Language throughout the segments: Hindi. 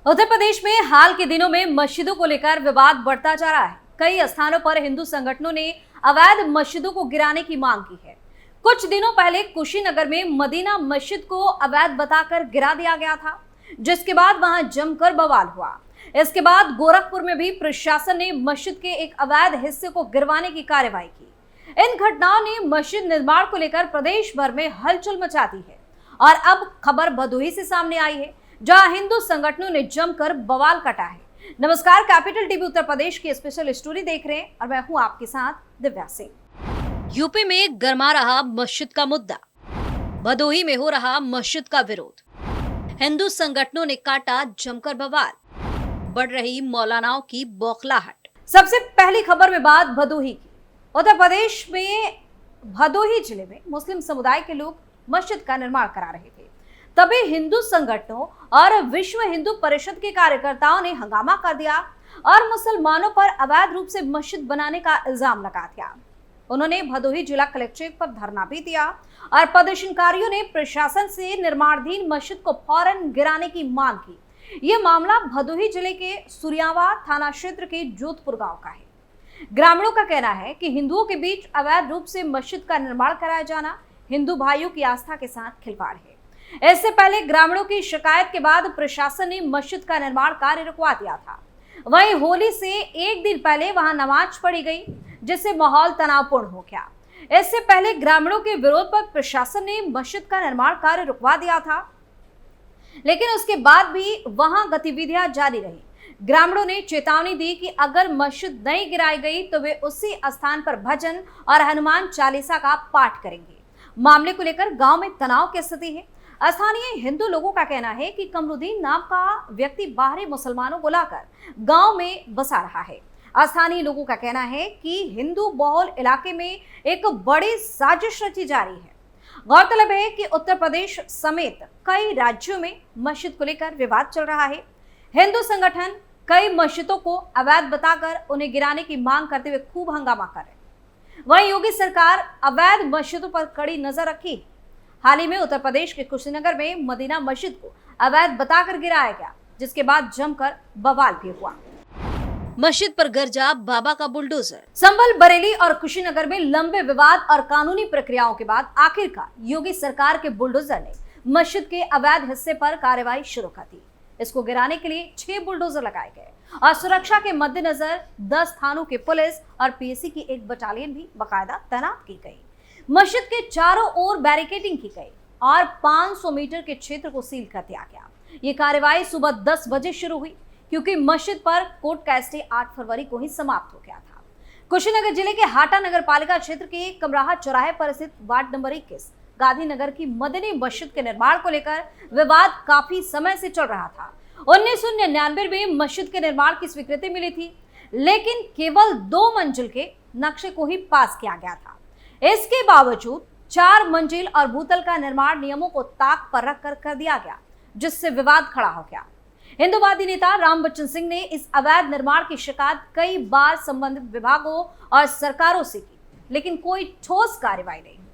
उत्तर प्रदेश में हाल के दिनों में मस्जिदों को लेकर विवाद बढ़ता जा रहा है। कई स्थानों पर हिंदू संगठनों ने अवैध मस्जिदों को गिराने की मांग की है। कुछ दिनों पहले कुशीनगर में मदीना मस्जिद को अवैध बताकर गिरा दिया गया था, जिसके बाद वहां जमकर बवाल हुआ। इसके बाद गोरखपुर में भी प्रशासन ने मस्जिद के एक अवैध हिस्से को गिरवाने की कार्रवाई की। इन घटनाओं ने मस्जिद निर्माण को लेकर प्रदेश भर में हलचल मचा दी है और अब खबर भदोही से सामने आई है, जहां हिंदू संगठनों ने जमकर बवाल काटा है। नमस्कार, कैपिटल टीवी उत्तर प्रदेश की स्पेशल स्टोरी देख रहे हैं और मैं हूं आपके साथ दिव्या सिंह। यूपी में गरमा रहा मस्जिद का मुद्दा, भदोही में हो रहा मस्जिद का विरोध, हिंदू संगठनों ने काटा जमकर बवाल, बढ़ रही मौलानाओं की बौखलाहट। सबसे पहली खबर में बात भदोही की। उत्तर प्रदेश में भदोही जिले में मुस्लिम समुदाय के लोग मस्जिद का निर्माण करा रहे थे, तभी हिंदू संगठनों और विश्व हिंदू परिषद के कार्यकर्ताओं ने हंगामा कर दिया और मुसलमानों पर अवैध रूप से मस्जिद बनाने का इल्जाम लगा दिया। उन्होंने भदोही जिला कलेक्ट्रेट पर धरना भी दिया और प्रदर्शनकारियों ने प्रशासन से निर्माणाधीन मस्जिद को फौरन गिराने की मांग की। यह मामला भदोही जिले के सुरियावा थाना क्षेत्र के जोधपुर गांव का है। ग्रामीणों का कहना है कि हिंदुओं के बीच अवैध रूप से मस्जिद का निर्माण कराया जाना हिंदू भाइयों की आस्था के साथ खिलवाड़ है। इससे पहले ग्रामीणों की शिकायत के बाद प्रशासन ने मस्जिद का निर्माण कार्य रुकवा दिया था। वहीं होली से एक दिन पहले वहां नमाज पढ़ी गई, जिससे माहौल तनावपूर्ण हो गया। इससे पहले ग्रामीणों के विरोध पर प्रशासन ने मस्जिद का निर्माण कार्य रुकवा दिया था, लेकिन उसके बाद भी वहां गतिविधियां जारी रही। ग्रामीणों ने चेतावनी दी कि अगर मस्जिद नहीं गिराई गई तो वे उसी स्थान पर भजन और हनुमान चालीसा का पाठ करेंगे। मामले को लेकर गांव में तनाव की स्थिति है। स्थानीय हिंदू लोगों का कहना है कि कमरुद्दीन नाम का व्यक्ति बाहरी मुसलमानों को लाकर गांव में बसा रहा है। स्थानीय लोगों का कहना है कि हिंदू बहुल इलाके में एक बड़ी साजिश रची जा रही है। गौरतलब है कि उत्तर प्रदेश समेत कई राज्यों में मस्जिद को लेकर विवाद चल रहा है। हिंदू संगठन कई मस्जिदों को अवैध बताकर उन्हें गिराने की मांग करते हुए खूब हंगामा कर रहे हैं। वहीं योगी सरकार अवैध मस्जिदों पर कड़ी नजर रखी। हाल ही में उत्तर प्रदेश के कुशीनगर में मदीना मस्जिद को अवैध बताकर गिराया गया, जिसके बाद जमकर बवाल भी हुआ। मस्जिद पर गरजा बाबा का बुलडोजर। संभल, बरेली और कुशीनगर में लंबे विवाद और कानूनी प्रक्रियाओं के बाद आखिरकार योगी सरकार के बुलडोजर ने मस्जिद के अवैध हिस्से पर कार्रवाई शुरू कर दी। इसको गिराने के लिए 6 बुलडोजर लगाए गए और सुरक्षा के मद्देनजर 10 थानों के पुलिस और पीएसी की एक बटालियन भी बाकायदा तैनात की गई। मस्जिद के चारों ओर बैरिकेडिंग की गई और 500 मीटर के क्षेत्र को सील कर दिया गया। ये कार्रवाई सुबह 10 बजे शुरू हुई, क्योंकि मस्जिद पर कोर्ट का स्टे 8 फरवरी को ही समाप्त हो गया था। कुशीनगर जिले के हाटा नगर पालिका क्षेत्र के कमराहा चौराहे पर स्थित वार्ड नंबर 21 गांधीनगर की मदनी मस्जिद के निर्माण को लेकर विवाद काफी समय से चल रहा था। 1999 में मस्जिद के निर्माण की स्वीकृति मिली थी, लेकिन केवल 2 मंजिल के नक्शे को ही पास किया गया था। इसके बावजूद 4 मंजिल और भूतल का निर्माण नियमों को ताक पर रखकर कर दिया गया, जिससे विवाद खड़ा हो गया। हिंदूवादी नेता राम बच्चन सिंह ने इस अवैध निर्माण की शिकायत कई बार संबंधित विभागों और सरकारों से की, लेकिन कोई ठोस कार्रवाई नहीं हुई।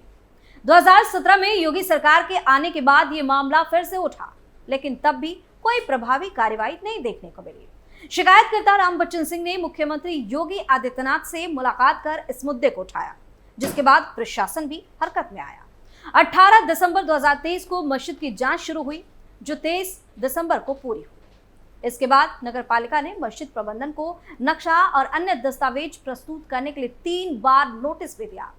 2017 में योगी सरकार के आने के बाद ये मामला फिर से उठा, लेकिन तब भी कोई प्रभावी कार्रवाई नहीं देखने को मिली। शिकायतकर्ता राम बच्चन सिंह ने मुख्यमंत्री योगी आदित्यनाथ से मुलाकात कर इस मुद्दे को उठाया, जिसके बाद प्रशासन भी हरकत में आया। 18 दिसंबर 2023 को मस्जिद की जांच शुरू हुई, जो 23 दिसंबर को पूरी हुई। इसके बाद नगर पालिका ने मस्जिद प्रबंधन को नक्शा और अन्य दस्तावेज प्रस्तुत करने के लिए 3 बार नोटिस भी दिया,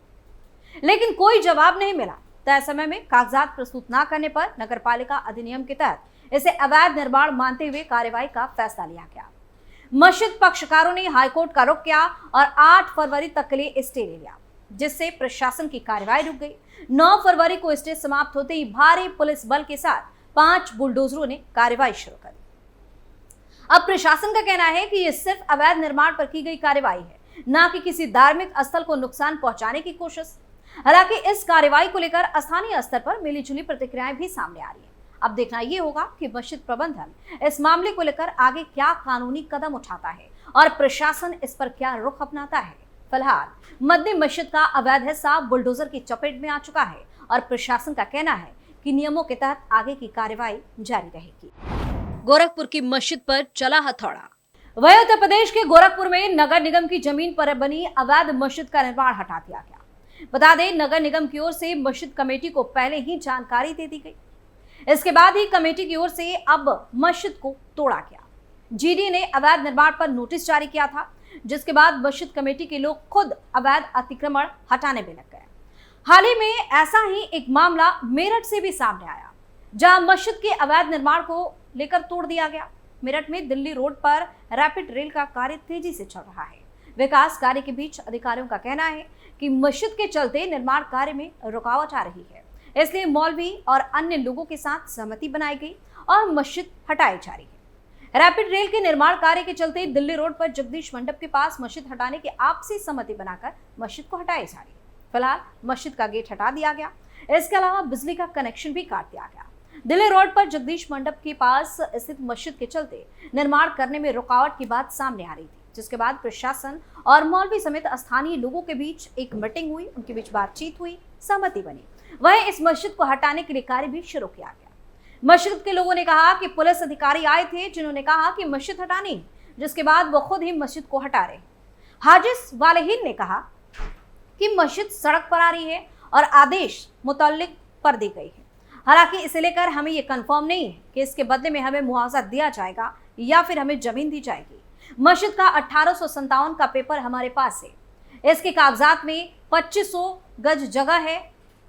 लेकिन कोई जवाब नहीं मिला। तय समय में कागजात प्रस्तुत न करने पर नगर पालिका अधिनियम के तहत इसे अवैध निर्माण मानते हुए कार्रवाई का फैसला लिया गया। मस्जिद पक्षकारों ने हाईकोर्ट का रुख किया और 8 फरवरी तक के लिए स्टे ले लिया, जिससे प्रशासन की कार्रवाई रुक गई। 9 फरवरी को स्टे समाप्त होते ही भारी पुलिस बल के साथ 5 बुलडोजरों ने कार्रवाई शुरू कर दी। अब प्रशासन का कहना है कि यह सिर्फ अवैध निर्माण पर की गई कार्रवाई है, न कि किसी धार्मिक स्थल को नुकसान पहुंचाने की कोशिश। हालांकि इस कार्रवाई को लेकर स्थानीय स्तर पर मिलीजुली प्रतिक्रियाएं भी सामने आ रही है। अब देखना यह होगा कि मस्जिद प्रबंधन इस मामले को लेकर आगे क्या कानूनी कदम उठाता है और प्रशासन इस पर क्या रुख अपनाता है। फिलहाल मदनी मस्जिद का अवैध हिस्सा बुलडोजर की चपेट में आ चुका है और प्रशासन का कहना है कि नियमों के तहत आगे की कार्रवाई जारी रहेगी। गोरखपुर की मस्जिद पर चला हथौड़ा। वहीं उत्तर प्रदेश के गोरखपुर में नगर निगम की जमीन पर बनी अवैध मस्जिद का निर्माण हटा दिया गया। बता दें, नगर निगम की ओर से मस्जिद कमेटी को पहले ही जानकारी दे दी गई। इसके बाद ही कमेटी की ओर से अब मस्जिद को तोड़ा गया। जीडी ने अवैध निर्माण पर नोटिस जारी किया था, जिसके बाद मस्जिद कमेटी के लोग खुद अवैध अतिक्रमण हटाने में लग गए। हाल ही में ऐसा ही एक मामला मेरठ से भी सामने आया, जहां मस्जिद के अवैध निर्माण को लेकर तोड़ दिया गया। मेरठ में दिल्ली रोड पर रैपिड रेल का कार्य तेजी से चल रहा है। विकास कार्य के बीच अधिकारियों का कहना है कि मस्जिद के चलते निर्माण कार्य में रुकावट आ रही है, इसलिए मौलवी और अन्य लोगों के साथ सहमति बनाई गई और मस्जिद हटाई जा रही है। रैपिड रेल के निर्माण कार्य के चलते दिल्ली रोड पर जगदीश मंडप के पास मस्जिद हटाने की आपसी सहमति बनाकर मस्जिद को हटाई जा रही है। फिलहाल मस्जिद का गेट हटा दिया गया। इसके अलावा बिजली का कनेक्शन भी काट दिया गया। दिल्ली रोड पर जगदीश मंडप के पास स्थित मस्जिद के चलते निर्माण करने में रुकावट की बात सामने आ रही थी, जिसके बाद प्रशासन और मौलवी समेत स्थानीय लोगों के बीच एक मीटिंग हुई, उनके बीच बातचीत हुई, सहमति बनी। वहीं इस मस्जिद को हटाने के लिए कार्य भी शुरू किया गया। मस्जिद के लोगों ने कहा कि पुलिस अधिकारी आए थे, जिन्होंने कहा कि मस्जिद हटानी, जिसके बाद वो खुद ही मस्जिद को हटा रहे। हाजिस वालेहीन ने कहा कि मस्जिद सड़क पर आ रही है और आदेश मुतल्लिक पर दी गई है। हालांकि इसे लेकर हमें ये कंफर्म नहीं है कि इसके बदले में हमें मुआवजा दिया जाएगा या फिर हमें जमीन दी जाएगी। मस्जिद का 1857 का पेपर हमारे पास है। इसके कागजात में 2500 गज जगह है।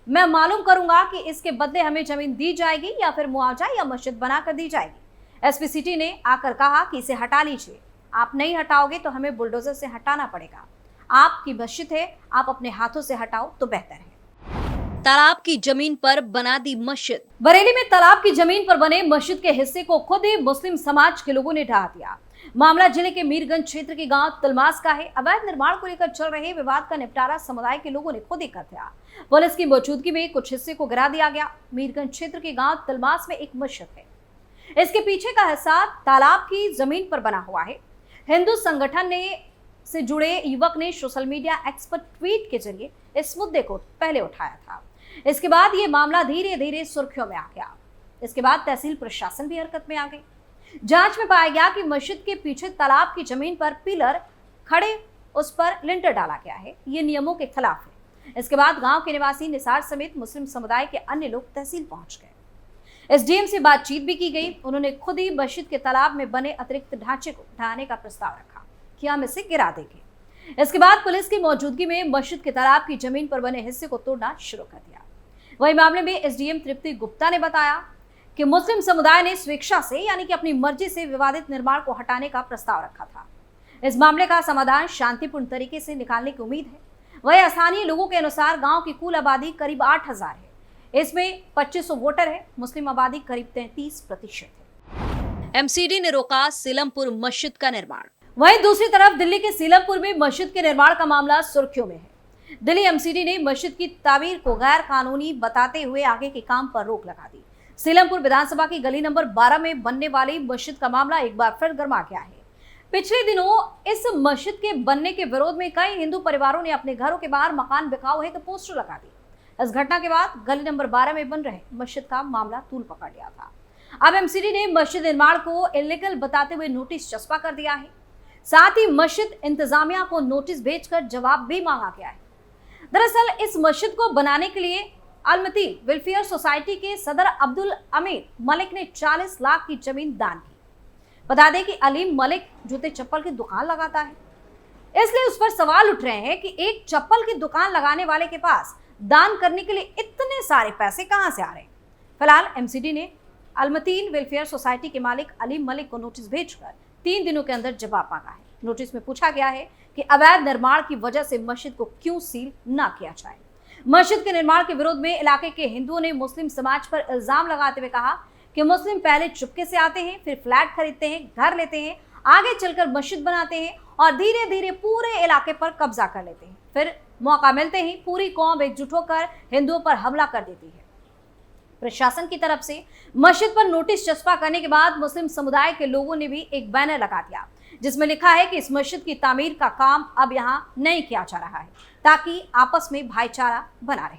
मैं मालूम करूंगा कि इसके बदले हमें जमीन दी जाएगी या फिर मुआवजा या मस्जिद बनाकर दी जाएगी। एसपी सिटी ने आकर कहा कि इसे हटा लीजिए, आप नहीं हटाओगे तो हमें बुलडोजर से हटाना पड़ेगा। आपकी मस्जिद है, आप अपने हाथों से हटाओ तो बेहतर है। तालाब की जमीन पर बना दी मस्जिद। बरेली में तालाब की जमीन पर बने मस्जिद के हिस्से को खुद ही मुस्लिम समाज के लोगों ने ढहा दिया। मामला जिले के मीरगंज क्षेत्र के गांव तिलमास का है। अवैध निर्माण को लेकर चल रहे विवाद का निपटारा समुदाय के लोगों ने खुद ही कर दिया। पुलिस की मौजूदगी में कुछ हिस्से को गिरा दिया गया। मीरगंज क्षेत्र के गांव तिलमास में एक मस्जिद है। इसके पीछे का हिस्सा तालाब की जमीन पर बना हुआ है। हिंदू संगठन से जुड़े युवक ने सोशल मीडिया एक्स पर ट्वीट के जरिए इस मुद्दे को पहले उठाया था। इसके बाद ये मामला धीरे धीरे सुर्खियों में आ गया। इसके बाद तहसील प्रशासन भी हरकत में आ गई। जांच में पाया गया कि मस्जिद के पीछे तालाब की जमीन पर पिलर खड़े, उस पर लिंटर डाला गया है। ये नियमों के खिलाफ है। इसके बाद गांव के निवासी निसार समेत मुस्लिम समुदाय के अन्य लोग तहसील पहुंच गए। एसडीएम से बातचीत भी की गई। उन्होंने खुद ही मस्जिद के तालाब में बने अतिरिक्त ढांचे को ढहाने का प्रस्ताव रखा कि हम इसे गिरा देंगे। इसके बाद पुलिस की मौजूदगी में मस्जिद के तालाब की जमीन पर बने हिस्से को तोड़ना शुरू कर दिया। वही मामले में एसडीएम तृप्ति गुप्ता ने बताया कि मुस्लिम समुदाय ने स्वेच्छा से यानी कि अपनी मर्जी से विवादित निर्माण को हटाने का प्रस्ताव रखा था। इस मामले का समाधान शांतिपूर्ण तरीके से निकालने की उम्मीद है। वही स्थानीय लोगों के अनुसार गांव की कुल आबादी करीब 8000 है। इसमें 2500 वोटर है। मुस्लिम आबादी करीब 33% है। एमसीडी ने रोका सीलमपुर मस्जिद का निर्माण। वहीं दूसरी तरफ दिल्ली के सीलमपुर में मस्जिद के निर्माण का मामला सुर्खियों में है। दिल्ली एमसीडी ने मस्जिद की तामीर को गैर कानूनी बताते हुए आगे के काम पर रोक लगा दी। सीलमपुर विधानसभा की गली नंबर 12 में बनने वाली मस्जिद का मामला एक बार फिर गर्मा गया है। पिछले दिनों इस मस्जिद के बनने के विरोध में कई हिंदू परिवारों ने अपने घरों के बाहर मकान बिकाऊ है तो पोस्टर लगा दिए। इस घटना के बाद गली नंबर 12 में बन रहे मस्जिद का मामला तूल पकड़ लिया था। अब एमसीडी ने मस्जिद निर्माण को इलीगल बताते हुए नोटिस चस्पा कर दिया है। साथ ही मस्जिद इंतजामिया को नोटिस भेजकर जवाब भी मांगा गया है। दरअसल इस मस्जिद को बनाने के लिए अलमती वेलफेयर सोसाइटी के सदर अब्दुल अमीर मलिक ने 40 लाख की जमीन दान की। बता दें कि अलीम मलिक जूते चप्पल की दुकान लगाता है, इसलिए उस पर सवाल उठ रहे हैं कि एक चप्पल की दुकान लगाने वाले के पास दान करने के लिए इतने सारे पैसे कहां से आ रहे हैं। फिलहाल एमसीडी ने अलमतीन वेलफेयर सोसाइटी के मालिक अलीम मलिक को नोटिस भेजकर 3 दिनों के अंदर जवाब मांगा है। नोटिस में पूछा गया है कि अवैध निर्माण की वजह से मस्जिद को क्यों सील न किया जाए। मस्जिद के निर्माण के विरोध में इलाके के हिंदुओं ने मुस्लिम समाज पर इल्जाम लगाते हुए कहा कि मुस्लिम पहले चुपके से आते हैं, फिर फ्लैट खरीदते हैं, घर लेते हैं, आगे चलकर मस्जिद बनाते हैं और धीरे धीरे पूरे इलाके पर कब्जा कर लेते हैं। फिर मौका मिलते ही पूरी कौम एकजुट होकर हिंदुओं पर हमला कर देती है। प्रशासन की तरफ से मस्जिद पर नोटिस चस्पा करने के बाद मुस्लिम समुदाय के लोगों ने भी एक बैनर लगा दिया जिसमें लिखा है कि इस मस्जिद की तामीर का काम अब यहाँ नहीं किया जा रहा है ताकि आपस में भाईचारा बना रहे।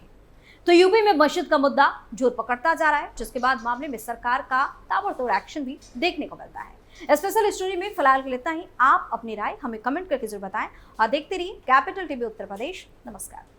तो यूपी में मस्जिद का मुद्दा जोर पकड़ता जा रहा है, जिसके बाद मामले में सरकार का ताबड़तोड़ एक्शन भी देखने को मिलता है। स्पेशल स्टोरी में फिलहाल के लिए इतना ही। आप अपनी राय हमें कमेंट करके जरूर बताएं और देखते रहिए कैपिटल टीवी उत्तर प्रदेश। नमस्कार।